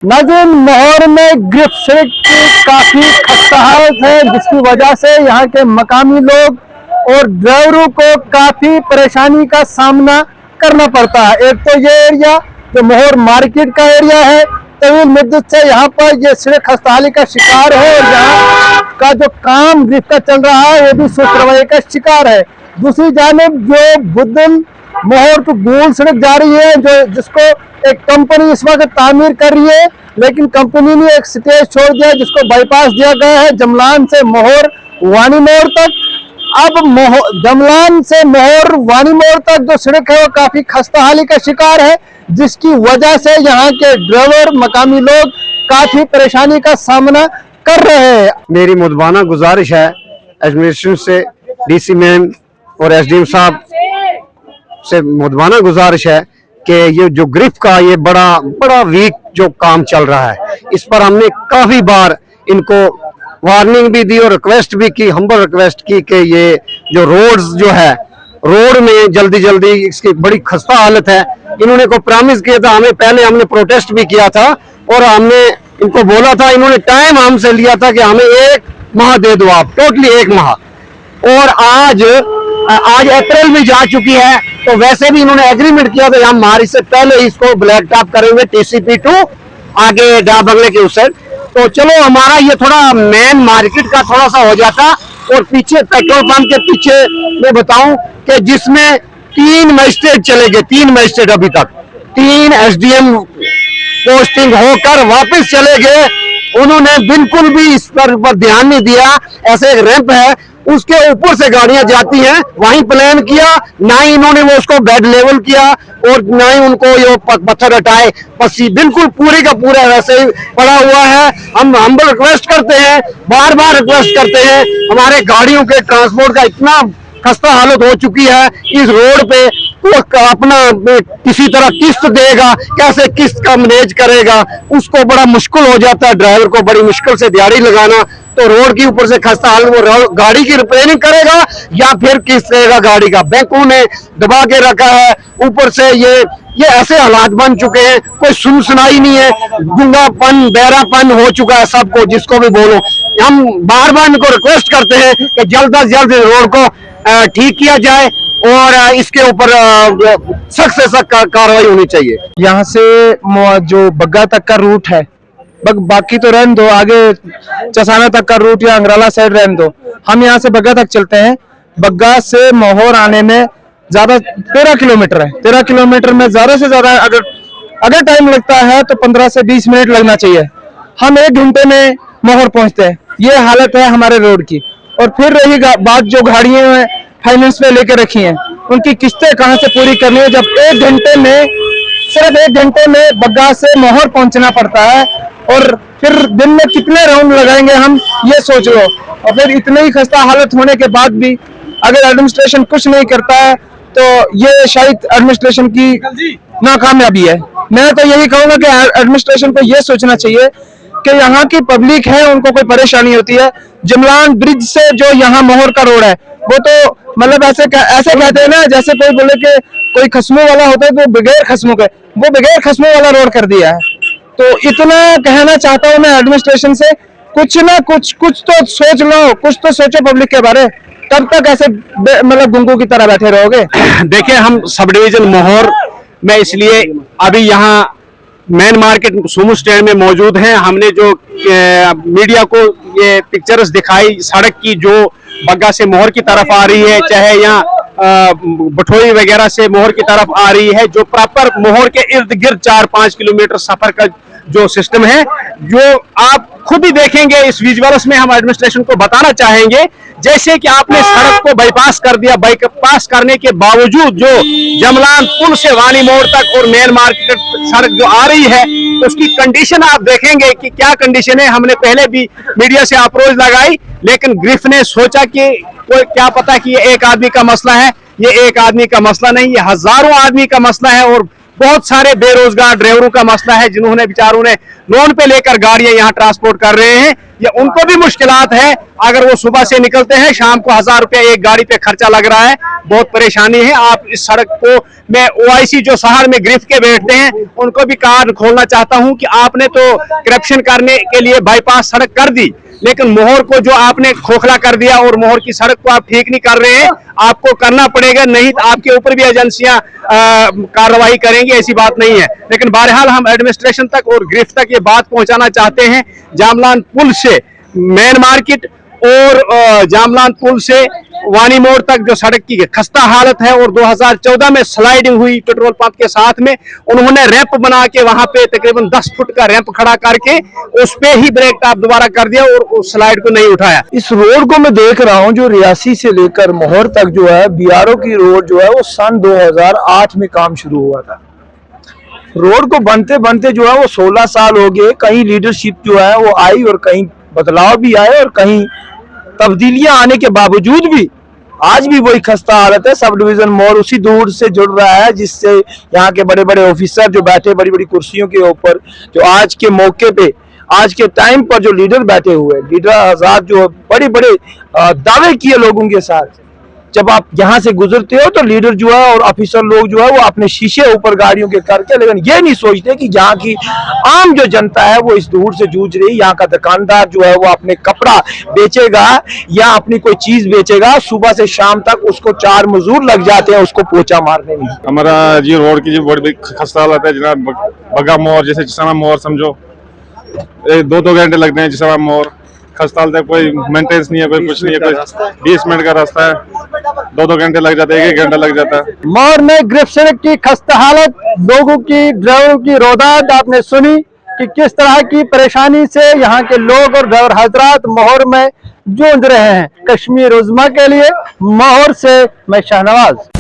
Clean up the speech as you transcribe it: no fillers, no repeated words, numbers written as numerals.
नाज़रीन, मोहर में ग्रिफ सड़क की काफी खस्ता हालत है, जिसकी वजह से यहाँ के मकामी लोग और ड्राइवरों को काफी परेशानी का सामना करना पड़ता है। एक तो ये एरिया जो मोहर मार्केट का एरिया है, तवील मुद्दत से यहाँ पर ये सड़क खस्ताहाली का शिकार है और यहाँ का जो काम ग्रिफ का चल रहा है वो भी सुस्त रवैये का शिकार है। दूसरी जानिब जो बुद्धन मोहर टू गोल सड़क जा रही है, जो जिसको एक कंपनी इस वक्त तामीर कर रही है, लेकिन कंपनी ने एक स्टेज छोड़ दिया जिसको बाईपास दिया गया है जमलान से मोहर वानी मोड़ तक। अब जमलान से मोहर वानी मोड़ तक जो सड़क है वो काफी खस्ताहाली का शिकार है, जिसकी वजह से यहाँ के ड्राइवर मकामी लोग काफी परेशानी का सामना कर रहे हैं। मेरी मुदबाना गुजारिश है एडमिनिस्ट्रेशन से, डीसी मैम और एसडीएम साहब से मुदबाना गुजारिश है कि ये जो ग्रिफ का ये बड़ा वीक जो काम चल रहा है, इस पर हमने काफी बार इनको वार्निंग भी दी और रिक्वेस्ट भी की, हम्बल रिक्वेस्ट की कि ये जो रोड्स जो है, रोड में जल्दी इसकी बड़ी खस्ता हालत है। इन्होंने को प्रॉमिस किया था हमें, पहले हमने प्रोटेस्ट भी किया था और हमने इनको बोला था, इन्होंने टाइम हमसे लिया था कि हमें 1 माह दे दो आप, टोटली 1 माह। और आज अप्रैल में जा चुकी है, तो वैसे भी इन्होंने एग्रीमेंट किया था हम हमारी से पहले इसको ब्लैक टॉप करेंगे TCP2 आगे डा बंगले के उस साइड। तो चलो हमारा ये थोड़ा मेन मार्केट का थोड़ा सा हो जाता, और पीछे पेट्रोल पंप के पीछे मैं बताऊं कि जिसमें 3 मजिस्ट्रेट चले गए, 3 मजिस्ट्रेट अभी तक, 3 SDM पोस्टिंग होकर वापस चले गए। उन्होंने बिल्कुल भी इस पर ध्यान नहीं दिया। ऐसे एक रैंप है, उसके ऊपर से गाड़ियां जाती हैं, वहीं प्लान किया, ना ही इन्होंने वो उसको बेड लेवल किया और ना ही उनको ये पत्थर हटाए, पसी बिल्कुल पूरे का पूरा वैसे ही पड़ा हुआ है। हम रिक्वेस्ट करते हैं, बार बार रिक्वेस्ट करते हैं, हमारे गाड़ियों के ट्रांसपोर्ट का इतना खस्ता हालत हो चुकी है इस रोड पे, वो अपना किसी तरह किस्त देगा, कैसे किस्त का मैनेज करेगा, उसको बड़ा मुश्किल हो जाता है, ड्राइवर को बड़ी मुश्किल से दिहाड़ी लगाना। तो रोड के ऊपर से खस्ता हाल, वो गाड़ी की रिपेयरिंग करेगा या फिर किस्त देगा गाड़ी का, बैंकों ने दबा के रखा है। ऊपर से ये ऐसे हालात बन चुके हैं, कोई सुन सुनाई नहीं है, गूंगापन बहरापन हो चुका है सबको, जिसको भी बोलो। हम बार बार इनको रिक्वेस्ट करते हैं कि जल्द से जल्द रोड को ठीक किया जाए और इसके ऊपर सख्त से सख्त कार्रवाई होनी चाहिए। यहाँ से जो बग्गा तक का रूट है, बाकी तो रहने दो, आगे चसाना तक का रूट या अंगराला साइड रहने दो, हम यहाँ से बग्गा तक चलते हैं। बग्गा से मोहर आने में ज्यादा 13 किलोमीटर है। 13 किलोमीटर में ज्यादा से ज्यादा अगर टाइम लगता है तो 15 से 20 मिनट लगना चाहिए। हम 1 घंटे में मोहर पहुंचते हैं। ये हालत है हमारे रोड की। और फिर रही बात जो गाड़ियां फाइनेंस पे लेके रखी हैं, उनकी किस्तें कहां से पूरी करनी है, जब सिर्फ 1 घंटे में बग्गा से मोहर पहुंचना पड़ता है। और फिर दिन में कितने राउंड लगाएंगे हम, ये सोच लो। और फिर इतनी ही खस्ता हालत होने के बाद भी अगर एडमिनिस्ट्रेशन कुछ नहीं करता है तो ये शायद एडमिनिस्ट्रेशन की नाकामयाबी है। मैं तो यही कहूंगा कि एडमिनिस्ट्रेशन को ये सोचना चाहिए कि यहाँ की पब्लिक है, उनको कोई परेशानी होती है। जमलान ब्रिज से जो यहाँ मोहर का रोड है, वो तो मतलब ऐसे कहते हैं ना, जैसे कोई बोले कि कोई खस्मों वाला होता है तो बगैर खस्मों के, वो बगैर खस्मों वाला रोड कर दिया है। तो इतना कहना चाहता हूँ मैं एडमिनिस्ट्रेशन से, कुछ ना कुछ तो सोच लो, कुछ तो सोचो पब्लिक के बारे। तब तक ऐसे मतलब गुंगू की तरह बैठे रहोगे। देखिए, हम सब डिवीजन मोहर में इसलिए अभी यहाँ मेन मार्केट सोमू स्टैंड में मौजूद हैं। हमने जो मीडिया को ये पिक्चर्स दिखाई सड़क की, जो बग्गा से मोहर की तरफ आ रही है, चाहे यहाँ बठोई वगैरह से मोहर की तरफ आ रही है, जो प्रॉपर मोहर के इर्द गिर्द 4-5 किलोमीटर सफर का जो सिस्टम है, जो आप खुद ही देखेंगे इस विजुअल्स में। हम एडमिनिस्ट्रेशन को बताना चाहेंगे, जैसे कि आपने सड़क को बाईपास कर दिया, बाईपास करने के बावजूद जो जमलान पुल से वानी मोड़ तक और मेन मार्केट सड़क जो आ रही है, उसकी कंडीशन आप देखेंगे कि क्या कंडीशन है। हमने पहले भी मीडिया से अप्रोच लगाई, लेकिन ग्रिफ ने सोचा कि कोई क्या पता कि ये एक आदमी का मसला है। ये एक आदमी का मसला नहीं, ये हजारों आदमी का मसला है। और बहुत सारे बेरोजगार ड्राइवरों का मसला है, जिन्होंने बेचारों ने लोन पे लेकर गाड़ियां यहाँ ट्रांसपोर्ट कर रहे हैं, या उनको भी मुश्किलात है। अगर वो सुबह से निकलते हैं, शाम को 1000 रुपया एक गाड़ी पे खर्चा लग रहा है, बहुत परेशानी है। आप इस सड़क को, मैं OIC जो शहर में गिरफ्त के बैठते हैं, उनको भी कान खोलना चाहता हूं कि आपने तो करप्शन करने के लिए बाईपास सड़क कर दी, लेकिन मोहर को जो आपने खोखला कर दिया और मोहर की सड़क को आप ठीक नहीं कर रहे हैं, आपको करना पड़ेगा, नहीं तो आपके ऊपर भी एजेंसियां कार्रवाई करेंगी, ऐसी बात नहीं है। लेकिन बहरहाल हम एडमिनिस्ट्रेशन तक और गिरफ्त तक ये बात पहुंचाना चाहते हैं। जामलान पुल से मेन मार्केट और जामलान पुल से वानी मोड़ तक जो सड़क की खस्ता हालत है, और 2014 में स्लाइडिंग हुई पेट्रोल पंप के साथ में, उन्होंने रैंप बना के वहां पे तकरीबन 10 फुट का रैंप खड़ा करके उस पे ही ब्रेक टॉप दोबारा कर दिया और उस स्लाइड को नहीं उठाया। इस रोड को मैं देख रहा हूँ जो रियासी से लेकर मोहर तक जो है, BRO की रोड जो है वो सन 2008 में काम शुरू हुआ था। रोड को बनते बनते जो है वो 16 साल हो गए। कहीं लीडरशिप जो है वो आई और कहीं बदलाव भी आए और कहीं तब्दीलियां आने के बावजूद भी आज भी वही खस्ता हालत है। सब डिवीजन मोड़ उसी दूर से जुड़ रहा है, जिससे यहाँ के बड़े बड़े ऑफिसर जो बैठे बड़ी बड़ी कुर्सियों के ऊपर, जो आज के मौके पे, आज के टाइम पर जो लीडर बैठे हुए, लीडर आजाद जो बड़े बड़े दावे किए लोगों के साथ, जब आप यहाँ से गुजरते हो तो लीडर जो है और ऑफिसर लोग जो है वो अपने शीशे ऊपर गाड़ियों के करके, लेकिन ये नहीं सोचते कि यहाँ की आम जो जनता है वो इस धूल से जूझ रही। यहाँ का दुकानदार जो है वो अपने कपड़ा बेचेगा या अपनी कोई चीज बेचेगा, सुबह से शाम तक उसको 4 मजदूर लग जाते हैं उसको पोछा मारने में। हमारा जी रोड की जो बड़ी खस्ता हालत है जनाब, बग्गा मोड़ जैसे जिसमा मोड़ समझो 2-2 घंटे लगते हैं, जिसमा मोड़ खस्ता हालत है, कोई मेंटेनेंस नहीं है, कोई कुछ नहीं है, कोई 20 मिनट का रास्ता है, 2-2 घंटे लग जाते हैं, 1 घंटा लग जाता है। मोहर में गिरफ्त सड़क की खस्ता हालत, लोगों की, ड्राइवरों की रोदाद आपने सुनी कि किस तरह की परेशानी से यहाँ के लोग और ड्राइवर हजरात मोहर में जूझ रहे हैं। कश्मीर उज़्मा के लिए मोहर से मैं शाहनवाज।